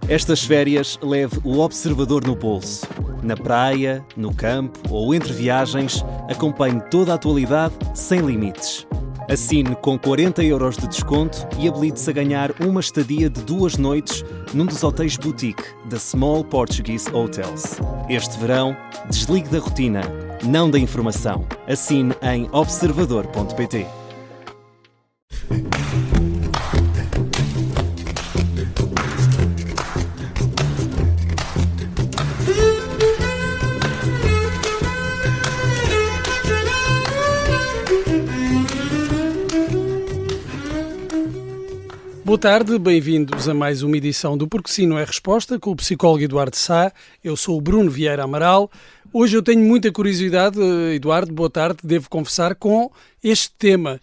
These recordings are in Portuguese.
Estas férias leve o observador no bolso. Na praia, no campo ou entre viagens, acompanhe toda a atualidade sem limites. Assine com 40€ de desconto e habilite-se a ganhar uma estadia de 2 noites num dos hotéis boutique da Small Portuguese Hotels. Este verão, desligue da rotina, não da informação. Assine em observador.pt. Boa tarde, bem-vindos a mais uma edição do Porque Sim Não é Resposta, com o psicólogo Eduardo Sá. Eu sou o Bruno Vieira Amaral. Hoje eu tenho muita curiosidade, Eduardo, boa tarde, devo confessar, com este tema.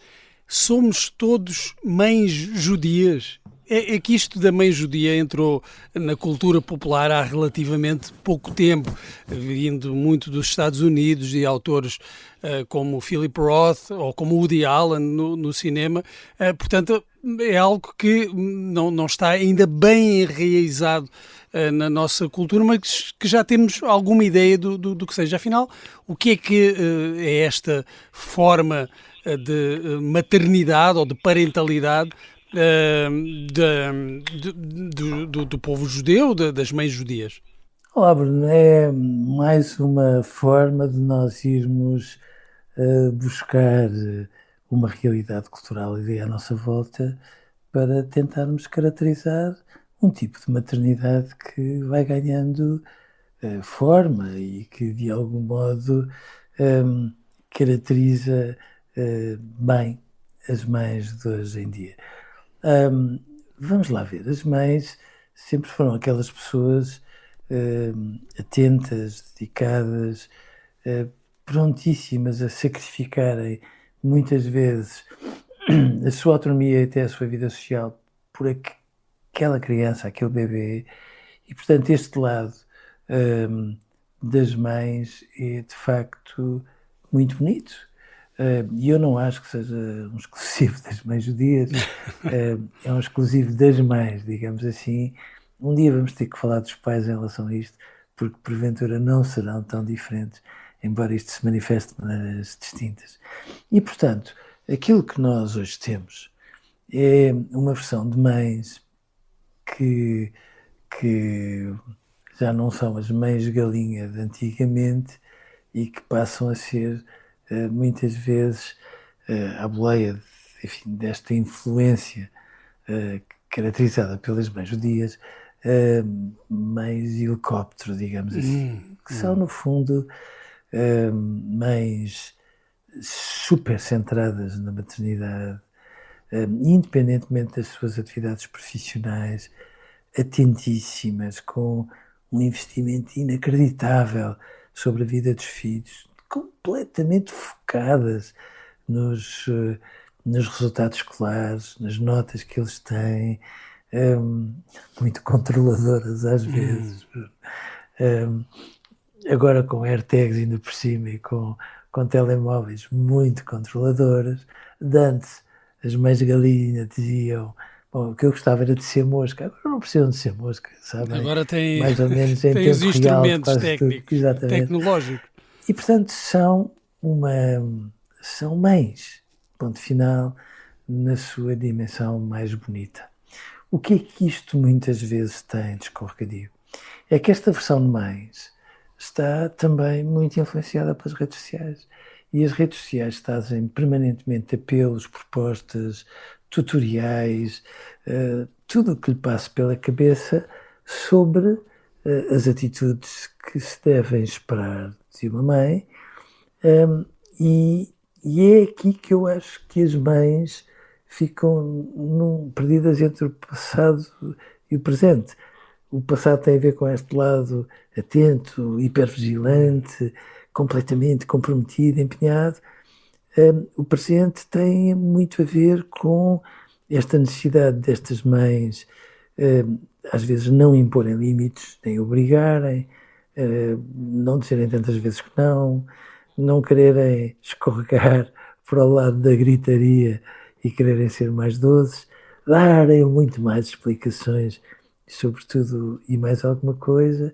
Somos todos mães judias? É que isto da mãe judia entrou na cultura popular há relativamente pouco tempo, vindo muito dos Estados Unidos e autores como Philip Roth ou como Woody Allen no cinema. Portanto, é algo que não está ainda bem enraizado na nossa cultura, mas que já temos alguma ideia do que seja. Afinal, o que é esta forma de maternidade ou de parentalidade do povo judeu, das mães judias? Olá, Bruno. É mais uma forma de nós irmos buscar uma realidade cultural e à nossa volta para tentarmos caracterizar um tipo de maternidade que vai ganhando forma e que de algum modo caracteriza bem as mães de hoje em dia. Vamos lá ver, as mães sempre foram aquelas pessoas atentas, dedicadas, prontíssimas a sacrificarem muitas vezes a sua autonomia e até a sua vida social por aquela criança, aquele bebê, e portanto este lado das mães é de facto muito bonito. E eu não acho que seja um exclusivo das mães judias, é um exclusivo das mães, digamos assim. Um dia vamos ter que falar dos pais em relação a isto, porque porventura não serão tão diferentes, embora isto se manifeste de maneiras distintas. E portanto, aquilo que nós hoje temos é uma versão de mães que já não são as mães galinha de antigamente e que passam a ser muitas vezes à boleia, enfim, desta influência caracterizada pelas mães judias, mães helicóptero, digamos assim, que são no fundo mães super centradas na maternidade, independentemente das suas atividades profissionais, atentíssimas, com um investimento inacreditável sobre a vida dos filhos, completamente focadas nos resultados escolares, nas notas que eles têm, muito controladoras às vezes, agora com AirTags ainda por cima e com telemóveis muito controladoras. De antes, as mães galinha diziam: bom, o que eu gostava era de ser mosca. Agora não precisam de ser mosca, sabem? Agora tem, mais ou menos em tem os tempo real, instrumentos técnicos, tecnológicos. E portanto são mães, ponto final, na sua dimensão mais bonita. O que é que isto muitas vezes tem de escorregadio? É que esta versão de mães está também muito influenciada pelas redes sociais. E as redes sociais trazem permanentemente apelos, propostas, tutoriais, tudo o que lhe passa pela cabeça sobre as atitudes que se devem esperar de uma mãe. E é aqui que eu acho que as mães ficam perdidas entre o passado e o presente. O passado tem a ver com este lado atento, hipervigilante, completamente comprometido, empenhado. O presente tem muito a ver com esta necessidade destas mães, às vezes não imporem limites, nem obrigarem, não dizerem tantas vezes que não quererem escorregar para o lado da gritaria e quererem ser mais doces, darem muito mais explicações sobretudo, e mais alguma coisa,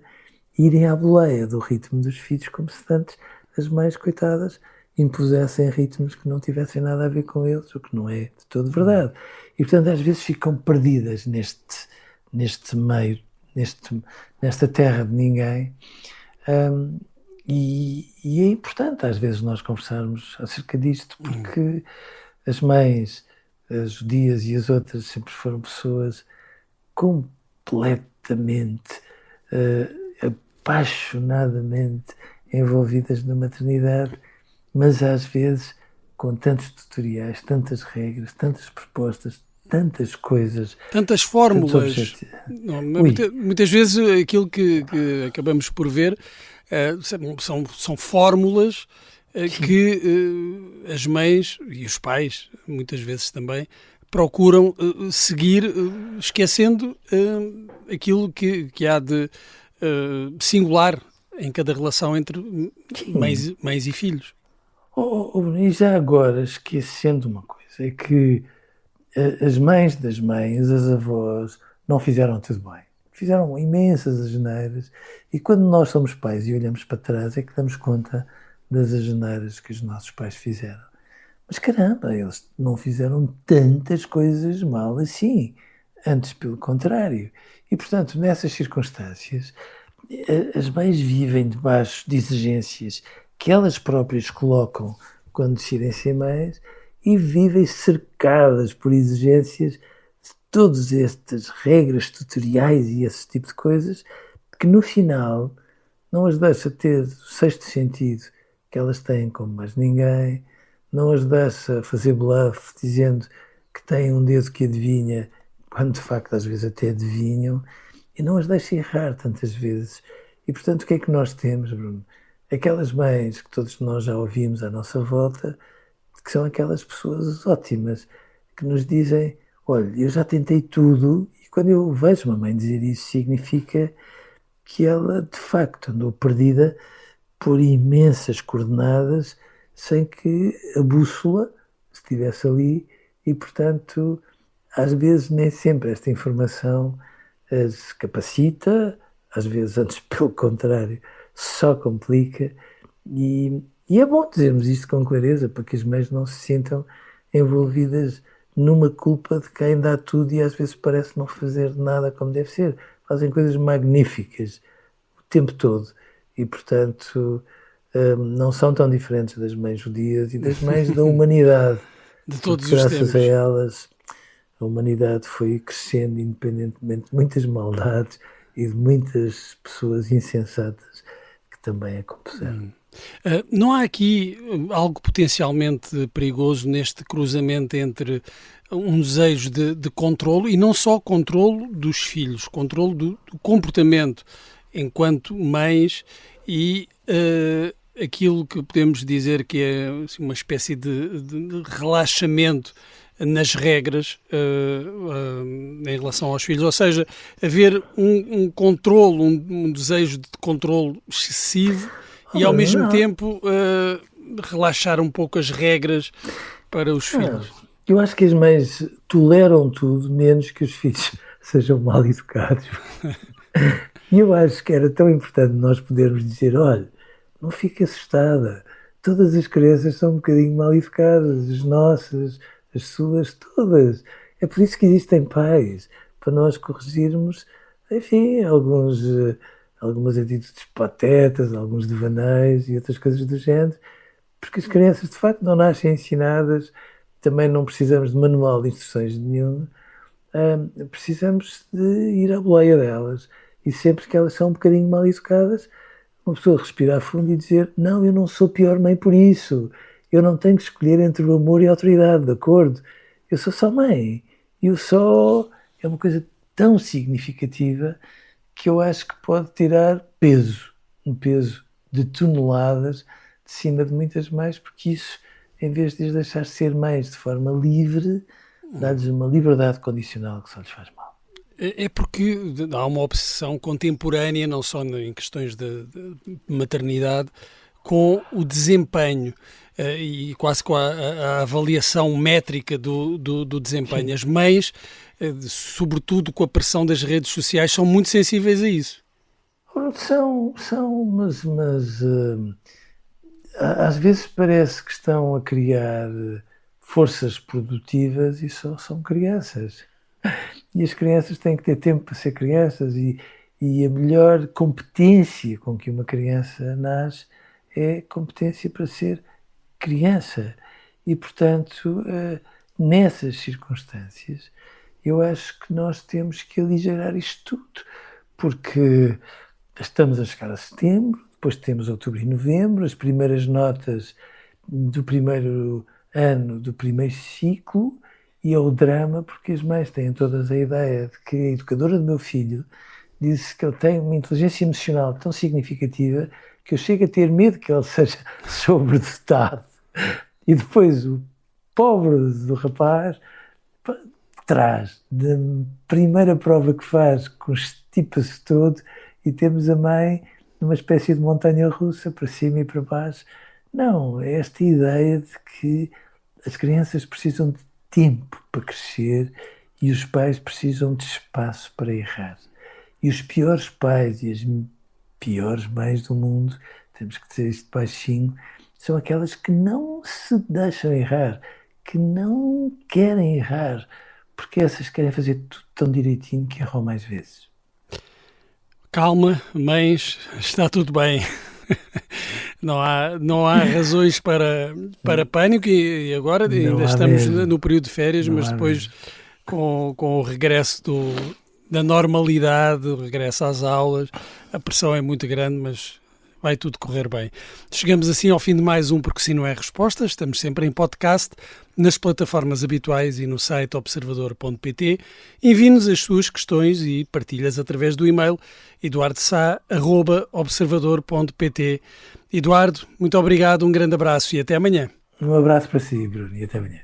irem à boleia do ritmo dos filhos, como se antes as mães, coitadas, impusessem ritmos que não tivessem nada a ver com eles, o que não é de todo verdade. E, portanto, às vezes ficam perdidas neste meio, nesta terra de ninguém. E é importante, às vezes, nós conversarmos acerca disto, porque as mães, as judias e as outras, sempre foram pessoas completamente, apaixonadamente envolvidas na maternidade, mas às vezes com tantos tutoriais, tantas regras, tantas propostas, tantas coisas. Tantas fórmulas. Muitas vezes aquilo que acabamos por ver são fórmulas que as mães e os pais, muitas vezes também, procuram seguir, esquecendo aquilo que há de singular em cada relação entre mães e filhos. E já agora, esquecendo uma coisa, é que as mães das mães, as avós, não fizeram tudo bem. Fizeram imensas asneiras, e quando nós somos pais e olhamos para trás é que damos conta das asneiras que os nossos pais fizeram. Mas caramba, eles não fizeram tantas coisas mal assim, antes pelo contrário. E portanto, nessas circunstâncias, as mães vivem debaixo de exigências que elas próprias colocam quando decidem ser mães, e vivem cercadas por exigências de todas estas regras tutoriais e esse tipo de coisas, que no final não as deixa ter o sexto sentido que elas têm como mais ninguém, não as deixa fazer bluff dizendo que têm um dedo que adivinha, quando de facto às vezes até adivinham, e não as deixa errar tantas vezes. E portanto, o que é que nós temos, Bruno? Aquelas mães que todos nós já ouvimos à nossa volta, que são aquelas pessoas ótimas, que nos dizem, olha, eu já tentei tudo, e quando eu vejo uma mãe dizer isso, significa que ela de facto andou perdida por imensas coordenadas, sem que a bússola estivesse ali, e portanto, às vezes nem sempre esta informação as capacita, às vezes antes pelo contrário, só complica, e é bom dizermos isto com clareza, para que as mães não se sintam envolvidas numa culpa de quem dá tudo e às vezes parece não fazer nada como deve ser. Fazem coisas magníficas o tempo todo e, portanto, não são tão diferentes das mães judias e das mães da humanidade. De todos porque, os graças tempos. a elas, a humanidade foi crescendo independentemente de muitas maldades e de muitas pessoas insensatas que também a compuseram. Não há aqui algo potencialmente perigoso neste cruzamento entre um desejo de controlo, e não só controlo dos filhos, controlo do comportamento enquanto mães, e aquilo que podemos dizer que é assim, uma espécie de relaxamento nas regras em relação aos filhos, ou seja, haver um controlo, um desejo de controlo excessivo, e ao mesmo tempo relaxar um pouco as regras para os filhos. Eu acho que as mães toleram tudo, menos que os filhos sejam mal educados. E eu acho que era tão importante nós podermos dizer, olha, não fique assustada, todas as crianças são um bocadinho mal educadas, as nossas, as suas, todas. É por isso que existem pais, para nós corrigirmos, enfim, algumas atitudes patetas, alguns devaneios e outras coisas do género, porque as crianças de facto não nascem ensinadas, também não precisamos de manual de instruções nenhum, precisamos de ir à boleia delas, e sempre que elas são um bocadinho mal educadas, uma pessoa respirar fundo e dizer, não, eu não sou pior mãe por isso, eu não tenho que escolher entre o amor e a autoridade, de acordo? Eu sou só mãe, e o só é uma coisa tão significativa que eu acho que pode tirar um peso de toneladas de cima de muitas mães, porque isso, em vez de as deixar ser mães de forma livre, dá-lhes uma liberdade condicional que só lhes faz mal. É porque há uma obsessão contemporânea, não só em questões de maternidade, com o desempenho e quase com a avaliação métrica do desempenho. Sim. As mães, sobretudo com a pressão das redes sociais, são muito sensíveis a isso. Mas às vezes parece que estão a criar forças produtivas e só são crianças. E as crianças têm que ter tempo para ser crianças e a melhor competência com que uma criança nasce é competência para ser criança. E, portanto, nessas circunstâncias, eu acho que nós temos que aligerar isto tudo, porque estamos a chegar a setembro, depois temos outubro e novembro, as primeiras notas do primeiro ano, do primeiro ciclo, e é o drama, porque as mães têm todas a ideia de que a educadora do meu filho disse que ele tem uma inteligência emocional tão significativa que eu chego a ter medo que ele seja sobredotado. E depois o pobre do rapaz traz da primeira prova que faz, constipa-se todo, e temos a mãe numa espécie de montanha-russa, para cima e para baixo. Não, é esta ideia de que as crianças precisam de tempo para crescer e os pais precisam de espaço para errar. E os piores pais e as piores mães do mundo, temos que dizer isto baixinho, são aquelas que não se deixam errar, que não querem errar, porque essas querem fazer tudo tão direitinho que erram mais vezes. Calma, mães, está tudo bem. Não há razões para pânico e agora ainda estamos no período de férias, mas depois com o regresso da normalidade, o regresso às aulas, a pressão é muito grande, mas vai tudo correr bem. Chegamos assim ao fim de mais um Porque Sim Não É Resposta. Estamos sempre em podcast, nas plataformas habituais e no site observador.pt. Envie-nos as suas questões e partilhas através do e-mail eduardosá@observador.pt. Eduardo, muito obrigado, um grande abraço e até amanhã. Um abraço para si, Bruno, e até amanhã.